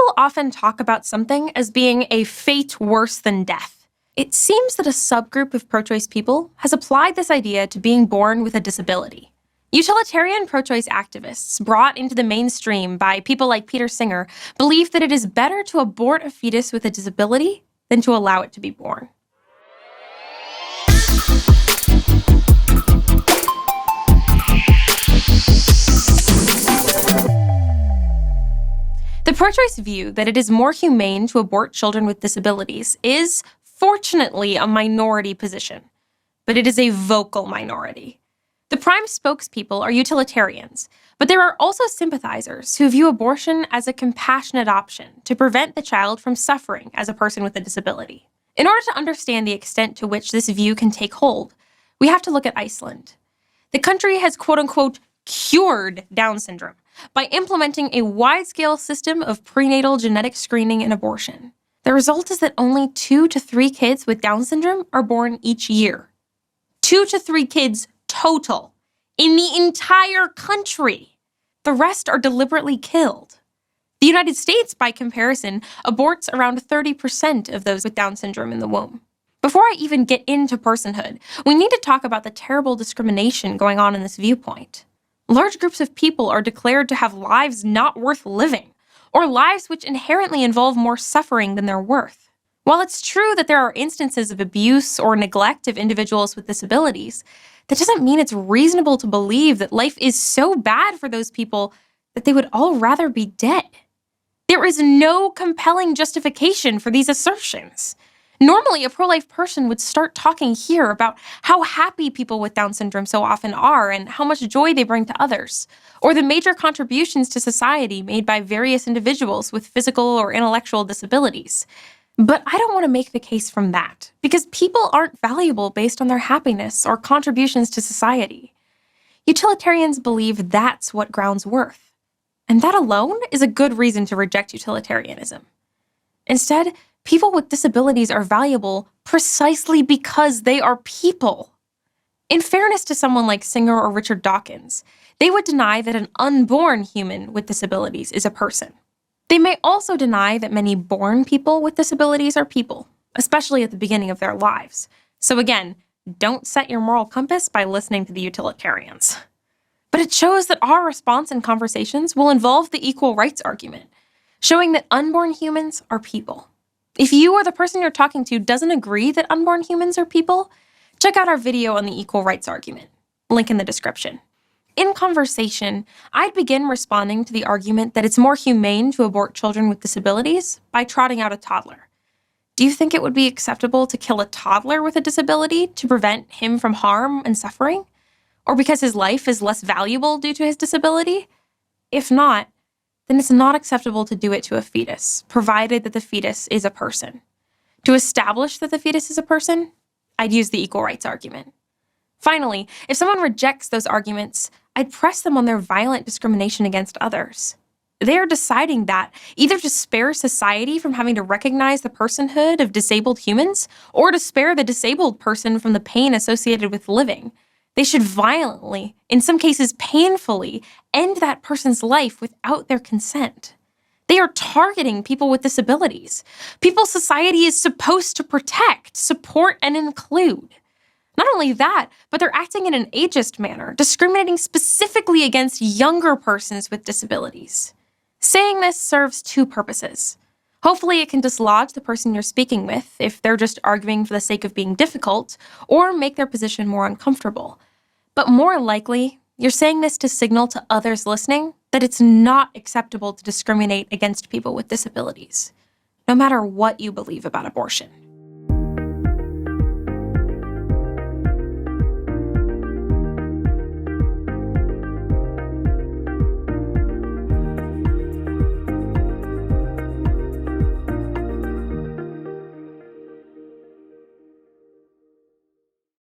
People often talk about something as being a fate worse than death. It seems that a subgroup of pro-choice people has applied this idea to being born with a disability. Utilitarian pro-choice activists, brought into the mainstream by people like Peter Singer, believe that it is better to abort a fetus with a disability than to allow it to be born. The pro-choice view that it is more humane to abort children with disabilities is, fortunately, a minority position, but it is a vocal minority. The prime spokespeople are utilitarians, but there are also sympathizers who view abortion as a compassionate option to prevent the child from suffering as a person with a disability. In order to understand the extent to which this view can take hold, we have to look at Iceland. The country has quote-unquote cured Down syndrome by implementing a wide-scale system of prenatal genetic screening and abortion. The result is that only 2 to 3 kids with Down syndrome are born each year. 2 to 3 kids total in the entire country. The rest are deliberately killed. The United States, by comparison, aborts around 30% of those with Down syndrome in the womb. Before I even get into personhood, we need to talk about the terrible discrimination going on in this viewpoint. Large groups of people are declared to have lives not worth living, or lives which inherently involve more suffering than their worth. While it's true that there are instances of abuse or neglect of individuals with disabilities, that doesn't mean it's reasonable to believe that life is so bad for those people that they would all rather be dead. There is no compelling justification for these assertions. Normally, a pro-life person would start talking here about how happy people with Down syndrome so often are and how much joy they bring to others, or the major contributions to society made by various individuals with physical or intellectual disabilities. But I don't want to make the case from that, because people aren't valuable based on their happiness or contributions to society. Utilitarians believe that's what grounds worth, and that alone is a good reason to reject utilitarianism. Instead, people with disabilities are valuable precisely because they are people. In fairness to someone like Singer or Richard Dawkins, they would deny that an unborn human with disabilities is a person. They may also deny that many born people with disabilities are people, especially at the beginning of their lives. So again, don't set your moral compass by listening to the utilitarians. But it shows that our response in conversations will involve the equal rights argument, showing that unborn humans are people. If you or the person you're talking to doesn't agree that unborn humans are people, check out our video on the equal rights argument. Link in the description. In conversation, I'd begin responding to the argument that it's more humane to abort children with disabilities by trotting out a toddler. Do you think it would be acceptable to kill a toddler with a disability to prevent him from harm and suffering? Or because his life is less valuable due to his disability? If not, then it's not acceptable to do it to a fetus, provided that the fetus is a person. To establish that the fetus is a person, I'd use the equal rights argument. Finally, if someone rejects those arguments, I'd press them on their violent discrimination against others. They are deciding that, either to spare society from having to recognize the personhood of disabled humans, or to spare the disabled person from the pain associated with living, they should violently, in some cases painfully, end that person's life without their consent. They are targeting people with disabilities, people society is supposed to protect, support, and include. Not only that, but they're acting in an ageist manner, discriminating specifically against younger persons with disabilities. Saying this serves 2 purposes. Hopefully it can dislodge the person you're speaking with if they're just arguing for the sake of being difficult, or make their position more uncomfortable. But more likely, you're saying this to signal to others listening that it's not acceptable to discriminate against people with disabilities, no matter what you believe about abortion.